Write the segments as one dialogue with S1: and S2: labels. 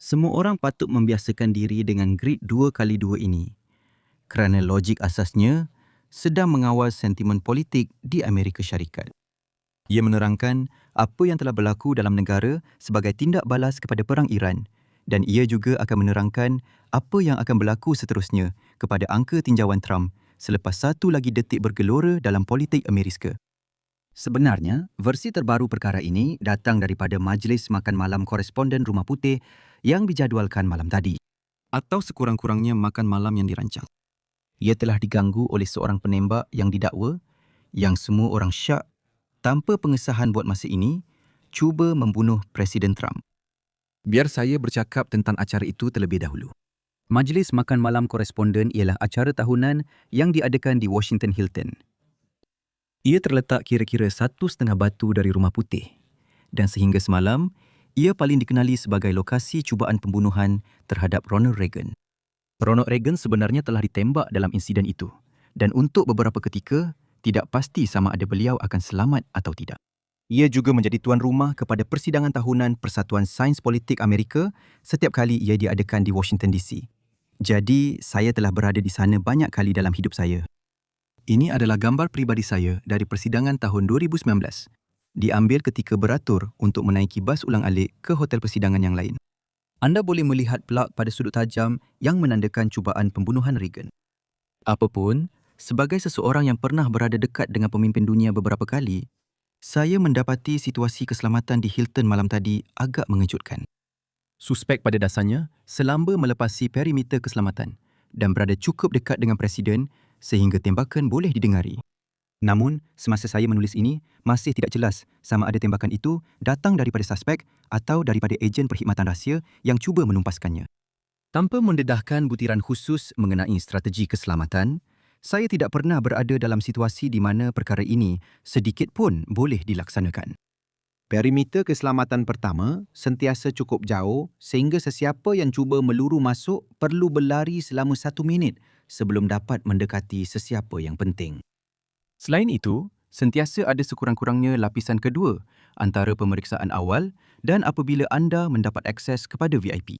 S1: Semua orang patut membiasakan diri dengan grid 2x2 ini kerana logik asasnya sedang mengawal sentimen politik di Amerika Syarikat. Ia menerangkan apa yang telah berlaku dalam negara sebagai tindak balas kepada Perang Iran dan ia juga akan menerangkan apa yang akan berlaku seterusnya kepada angka tinjauan Trump selepas satu lagi detik bergelora dalam politik Amerika. Sebenarnya, versi terbaru perkara ini datang daripada Majlis Makan Malam Koresponden Rumah Putih yang dijadualkan malam tadi, atau sekurang-kurangnya makan malam yang dirancang. Ia telah diganggu oleh seorang penembak yang didakwa, yang semua orang syak tanpa pengesahan buat masa ini, cuba membunuh Presiden Trump. Biar saya bercakap tentang acara itu terlebih dahulu. Majlis Makan Malam Koresponden ialah acara tahunan yang diadakan di Washington Hilton. Ia terletak kira-kira 1,5 batu dari Rumah Putih dan sehingga semalam, ia paling dikenali sebagai lokasi cubaan pembunuhan terhadap Ronald Reagan. Ronald Reagan sebenarnya telah ditembak dalam insiden itu dan untuk beberapa ketika, tidak pasti sama ada beliau akan selamat atau tidak. Ia juga menjadi tuan rumah kepada persidangan tahunan Persatuan Sains Politik Amerika setiap kali ia diadakan di Washington DC. Jadi, saya telah berada di sana banyak kali dalam hidup saya. Ini adalah gambar peribadi saya dari persidangan tahun 2019. Diambil ketika beratur untuk menaiki bas ulang-alik ke hotel persidangan yang lain. Anda boleh melihat plak pada sudut tajam yang menandakan cubaan pembunuhan Reagan. Apapun, sebagai seseorang yang pernah berada dekat dengan pemimpin dunia beberapa kali, saya mendapati situasi keselamatan di Hilton malam tadi agak mengejutkan. Suspek pada dasarnya selamba melepasi perimeter keselamatan dan berada cukup dekat dengan Presiden sehingga tembakan boleh didengari. Namun, semasa saya menulis ini, masih tidak jelas sama ada tembakan itu datang daripada suspek atau daripada ejen perkhidmatan rahsia yang cuba menumpaskannya. Tanpa mendedahkan butiran khusus mengenai strategi keselamatan, saya tidak pernah berada dalam situasi di mana perkara ini sedikit pun boleh dilaksanakan.
S2: Perimeter keselamatan pertama sentiasa cukup jauh sehingga sesiapa yang cuba meluru masuk perlu berlari selama 1 minit sebelum dapat mendekati sesiapa yang penting.
S1: Selain itu, sentiasa ada sekurang-kurangnya lapisan kedua antara pemeriksaan awal dan apabila anda mendapat akses kepada VIP.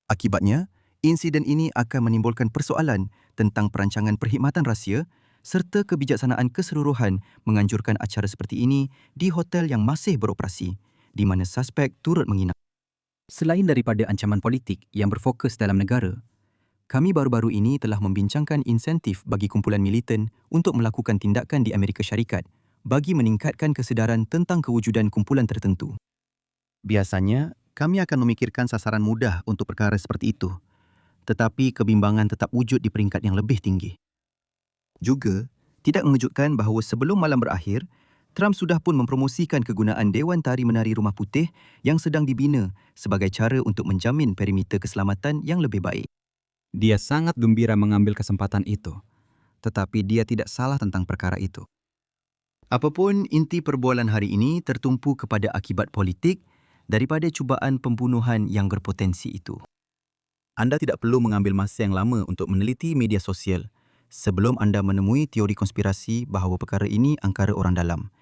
S1: Akibatnya, insiden ini akan menimbulkan persoalan tentang perancangan perkhidmatan rahsia serta kebijaksanaan keseluruhan menganjurkan acara seperti ini di hotel yang masih beroperasi, di mana suspek turut menginap. Selain daripada ancaman politik yang berfokus dalam negara, kami baru-baru ini telah membincangkan insentif bagi kumpulan militan untuk melakukan tindakan di Amerika Syarikat bagi meningkatkan kesedaran tentang kewujudan kumpulan tertentu. Biasanya, kami akan memikirkan sasaran mudah untuk perkara seperti itu, tetapi kebimbangan tetap wujud di peringkat yang lebih tinggi. Juga, tidak mengejutkan bahawa sebelum malam berakhir, Trump sudah pun mempromosikan kegunaan Dewan Tari Menari Rumah Putih yang sedang dibina sebagai cara untuk menjamin perimeter keselamatan yang lebih baik. Dia sangat gembira mengambil kesempatan itu, tetapi dia tidak salah tentang perkara itu. Apapun inti perbualan hari ini tertumpu kepada akibat politik daripada cubaan pembunuhan yang berpotensi itu. Anda tidak perlu mengambil masa yang lama untuk meneliti media sosial sebelum anda menemui teori konspirasi bahawa perkara ini angkara orang dalam,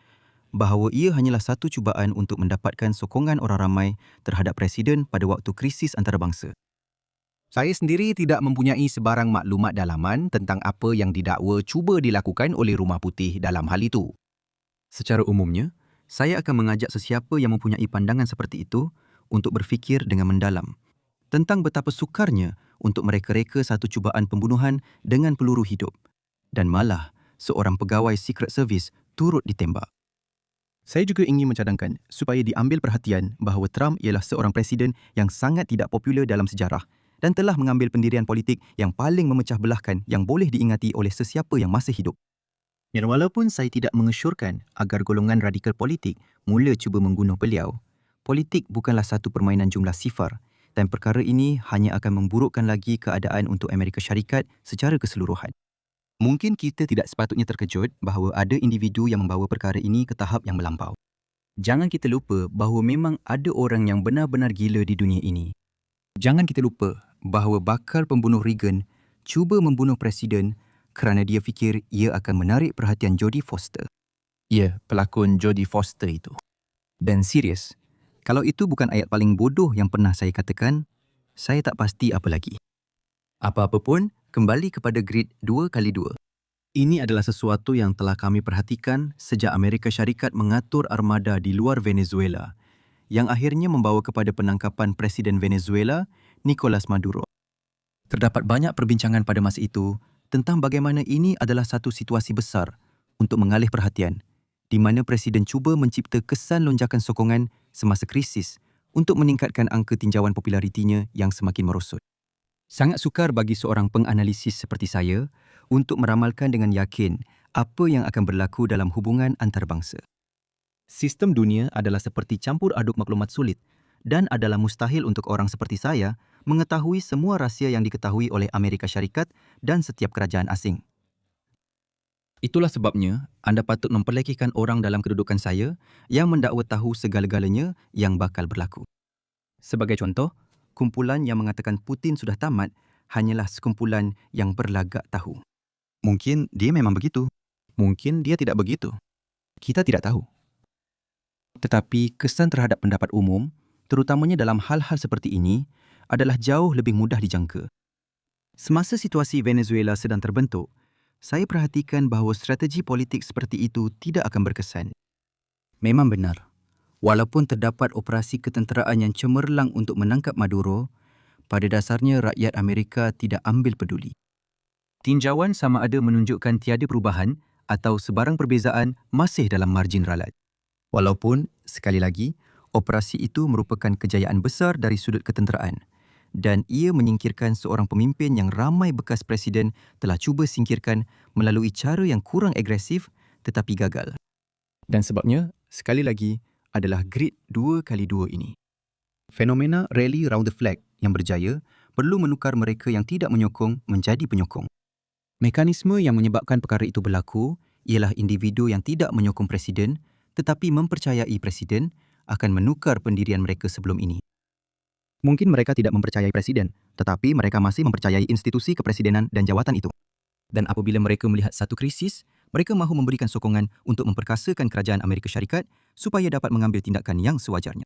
S1: bahawa ia hanyalah satu cubaan untuk mendapatkan sokongan orang ramai terhadap Presiden pada waktu krisis antarabangsa.
S2: Saya sendiri tidak mempunyai sebarang maklumat dalaman tentang apa yang didakwa cuba dilakukan oleh Rumah Putih dalam hal itu.
S1: Secara umumnya, saya akan mengajak sesiapa yang mempunyai pandangan seperti itu untuk berfikir dengan mendalam tentang betapa sukarnya untuk mereka-reka satu cubaan pembunuhan dengan peluru hidup dan malah seorang pegawai Secret Service turut ditembak. Saya juga ingin mencadangkan supaya diambil perhatian bahawa Trump ialah seorang presiden yang sangat tidak popular dalam sejarah dan telah mengambil pendirian politik yang paling memecah belahkan yang boleh diingati oleh sesiapa yang masih hidup. Dan walaupun saya tidak mengesyorkan agar golongan radikal politik mula cuba membunuh beliau, politik bukanlah satu permainan jumlah sifar dan perkara ini hanya akan memburukkan lagi keadaan untuk Amerika Syarikat secara keseluruhan. Mungkin kita tidak sepatutnya terkejut bahawa ada individu yang membawa perkara ini ke tahap yang melampau. Jangan kita lupa bahawa memang ada orang yang benar-benar gila di dunia ini. Jangan kita lupa bahawa bakal pembunuh Reagan cuba membunuh Presiden kerana dia fikir ia akan menarik perhatian Jodie Foster. Ya, pelakon Jodie Foster itu. Dan serius, Kalau itu bukan ayat paling bodoh yang pernah saya katakan, saya tak pasti apa lagi. Apa-apa pun, kembali kepada grid 2x2. Ini adalah sesuatu yang telah kami perhatikan sejak Amerika Syarikat mengatur armada di luar Venezuela, yang akhirnya membawa kepada penangkapan Presiden Venezuela, Nicolas Maduro. Terdapat banyak perbincangan pada masa itu tentang bagaimana ini adalah satu situasi besar untuk mengalih perhatian, di mana Presiden cuba mencipta kesan lonjakan sokongan semasa krisis untuk meningkatkan angka tinjauan popularitinya yang semakin merosot. Sangat sukar bagi seorang penganalisis seperti saya untuk meramalkan dengan yakin apa yang akan berlaku dalam hubungan antarabangsa. Sistem dunia adalah seperti campur aduk maklumat sulit dan adalah mustahil untuk orang seperti saya mengetahui semua rahsia yang diketahui oleh Amerika Syarikat dan setiap kerajaan asing. Itulah sebabnya anda patut memperlekehkan orang dalam kedudukan saya yang mendakwa tahu segala-galanya yang bakal berlaku. Sebagai contoh, kumpulan yang mengatakan Putin sudah tamat hanyalah sekumpulan yang berlagak tahu. Mungkin dia memang begitu. Mungkin dia tidak begitu. Kita tidak tahu. Tetapi kesan terhadap pendapat umum, terutamanya dalam hal-hal seperti ini, adalah jauh lebih mudah dijangka. Semasa situasi Venezuela sedang terbentuk, saya perhatikan bahawa strategi politik seperti itu tidak akan berkesan. Memang benar. Walaupun terdapat operasi ketenteraan yang cemerlang untuk menangkap Maduro, pada dasarnya rakyat Amerika tidak ambil peduli. Tinjauan sama ada menunjukkan tiada perubahan atau sebarang perbezaan masih dalam margin ralat. Walaupun, sekali lagi, operasi itu merupakan kejayaan besar dari sudut ketenteraan dan ia menyingkirkan seorang pemimpin yang ramai bekas presiden telah cuba singkirkan melalui cara yang kurang agresif tetapi gagal. Dan sebabnya, sekali lagi, adalah grid 2x2 ini. Fenomena rally round the flag yang berjaya perlu menukar mereka yang tidak menyokong menjadi penyokong. Mekanisme yang menyebabkan perkara itu berlaku ialah individu yang tidak menyokong presiden tetapi mempercayai presiden akan menukar pendirian mereka sebelum ini. Mungkin mereka tidak mempercayai presiden, tetapi mereka masih mempercayai institusi kepresidenan dan jawatan itu. Dan apabila mereka melihat satu krisis, mereka mahu memberikan sokongan untuk memperkasakan kerajaan Amerika Syarikat supaya dapat mengambil tindakan yang sewajarnya.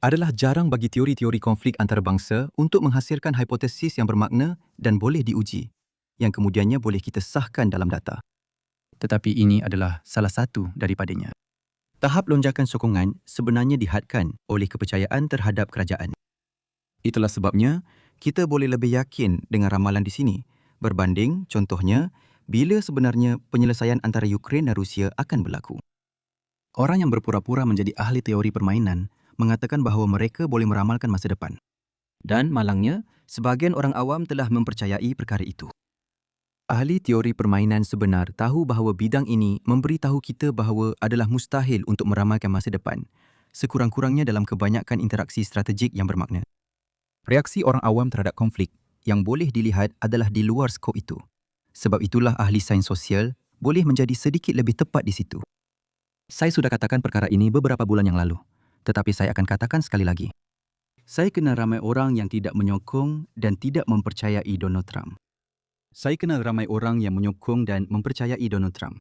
S1: Adalah jarang bagi teori-teori konflik antarabangsa untuk menghasilkan hipotesis yang bermakna dan boleh diuji, yang kemudiannya boleh kita sahkan dalam data. Tetapi ini adalah salah satu daripadanya. Tahap lonjakan sokongan sebenarnya dihadkan oleh kepercayaan terhadap kerajaan. Itulah sebabnya kita boleh lebih yakin dengan ramalan di sini berbanding, contohnya, bila sebenarnya penyelesaian antara Ukraine dan Rusia akan berlaku. Orang yang berpura-pura menjadi ahli teori permainan mengatakan bahawa mereka boleh meramalkan masa depan. Dan malangnya, sebahagian orang awam telah mempercayai perkara itu. Ahli teori permainan sebenar tahu bahawa bidang ini memberitahu kita bahawa adalah mustahil untuk meramalkan masa depan, sekurang-kurangnya dalam kebanyakan interaksi strategik yang bermakna. Reaksi orang awam terhadap konflik yang boleh dilihat adalah di luar skop itu. Sebab itulah ahli sains sosial boleh menjadi sedikit lebih tepat di situ. Saya sudah katakan perkara ini beberapa bulan yang lalu, tetapi saya akan katakan sekali lagi. Saya kenal ramai orang yang tidak menyokong dan tidak mempercayai Donald Trump. Saya kenal ramai orang yang menyokong dan mempercayai Donald Trump.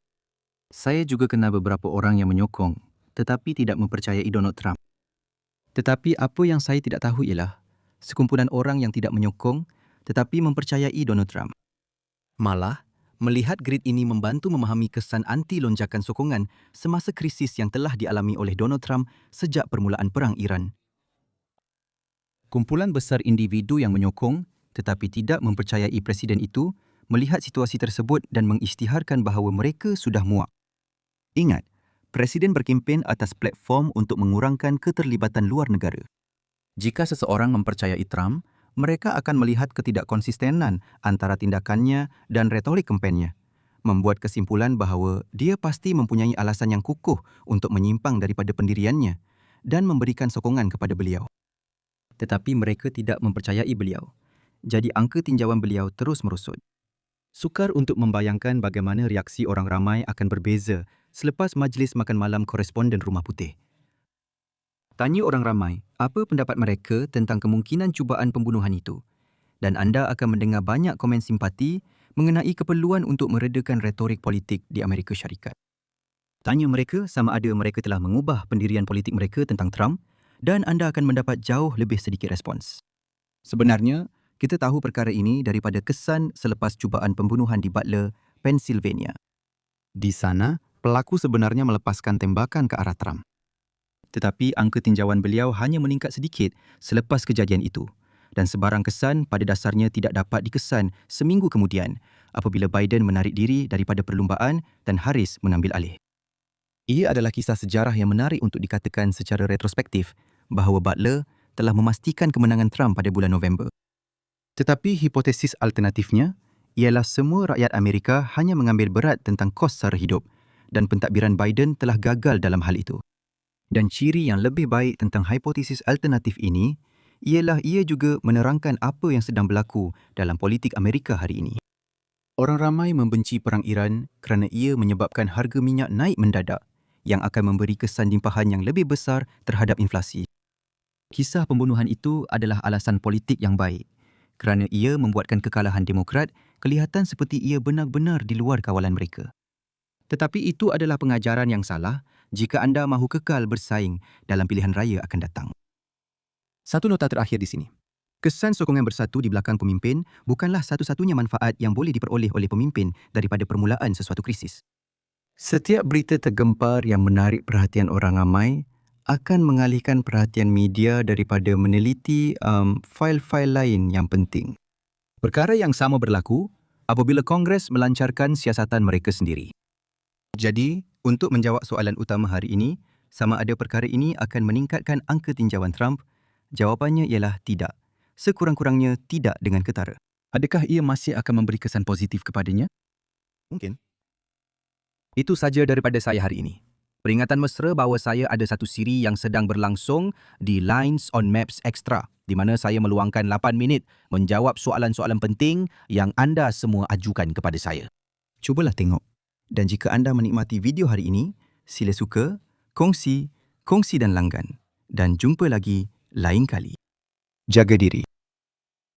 S1: Saya juga kenal beberapa orang yang menyokong tetapi tidak mempercayai Donald Trump. Tetapi apa yang saya tidak tahu ialah sekumpulan orang yang tidak menyokong tetapi mempercayai Donald Trump. Malah, melihat grid ini membantu memahami kesan anti lonjakan sokongan semasa krisis yang telah dialami oleh Donald Trump sejak permulaan Perang Iran. Kumpulan besar individu yang menyokong tetapi tidak mempercayai presiden itu melihat situasi tersebut dan mengisytiharkan bahawa mereka sudah muak. Ingat, presiden berkempen atas platform untuk mengurangkan keterlibatan luar negara. Jika seseorang mempercayai Trump, mereka akan melihat ketidakkonsistenan antara tindakannya dan retorik kempennya, membuat kesimpulan bahawa dia pasti mempunyai alasan yang kukuh untuk menyimpang daripada pendiriannya dan memberikan sokongan kepada beliau. Tetapi mereka tidak mempercayai beliau, jadi angka tinjauan beliau terus merosot. Sukar untuk membayangkan bagaimana reaksi orang ramai akan berbeza selepas majlis makan malam koresponden Rumah Putih. Tanya orang ramai apa pendapat mereka tentang kemungkinan cubaan pembunuhan itu dan anda akan mendengar banyak komen simpati mengenai keperluan untuk meredakan retorik politik di Amerika Syarikat. Tanya mereka sama ada mereka telah mengubah pendirian politik mereka tentang Trump dan anda akan mendapat jauh lebih sedikit respons.
S2: Sebenarnya, kita tahu perkara ini daripada kesan selepas cubaan pembunuhan di Butler, Pennsylvania. Di sana, pelaku sebenarnya melepaskan tembakan ke arah Trump.
S1: Tetapi angka tinjauan beliau hanya meningkat sedikit selepas kejadian itu dan sebarang kesan pada dasarnya tidak dapat dikesan seminggu kemudian apabila Biden menarik diri daripada perlumbaan dan Harris mengambil alih. Ia adalah kisah sejarah yang menarik untuk dikatakan secara retrospektif bahawa Butler telah memastikan kemenangan Trump pada bulan November. Tetapi hipotesis alternatifnya ialah semua rakyat Amerika hanya mengambil berat tentang kos sara hidup dan pentadbiran Biden telah gagal dalam hal itu. Dan ciri yang lebih baik tentang hipotesis alternatif ini ialah ia juga menerangkan apa yang sedang berlaku dalam politik Amerika hari ini. Orang ramai membenci perang Iran kerana ia menyebabkan harga minyak naik mendadak yang akan memberi kesan limpahan yang lebih besar terhadap inflasi. Kisah pembunuhan itu adalah alasan politik yang baik kerana ia membuatkan kekalahan Demokrat kelihatan seperti ia benar-benar di luar kawalan mereka. Tetapi itu adalah pengajaran yang salah jika anda mahu kekal bersaing dalam pilihan raya akan datang. Satu nota terakhir di sini. Kesan sokongan bersatu di belakang pemimpin bukanlah satu-satunya manfaat yang boleh diperoleh oleh pemimpin daripada permulaan sesuatu krisis. Setiap berita tergempar yang menarik perhatian orang ramai akan mengalihkan perhatian media daripada meneliti fail-fail lain yang penting. Perkara yang sama berlaku apabila Kongres melancarkan siasatan mereka sendiri. Jadi, untuk menjawab soalan utama hari ini, sama ada perkara ini akan meningkatkan angka tinjauan Trump, jawapannya ialah tidak. Sekurang-kurangnya tidak dengan ketara. Adakah ia masih akan memberi kesan positif kepadanya? Mungkin. Itu saja daripada saya hari ini. Peringatan mesra bahawa saya ada satu siri yang sedang berlangsung di Lines on Maps Extra, di mana saya meluangkan 8 minit menjawab soalan-soalan penting yang anda semua ajukan kepada saya. Cubalah tengok. Dan jika anda menikmati video hari ini, sila suka, kongsi dan langgan. Dan jumpa lagi lain kali. Jaga diri.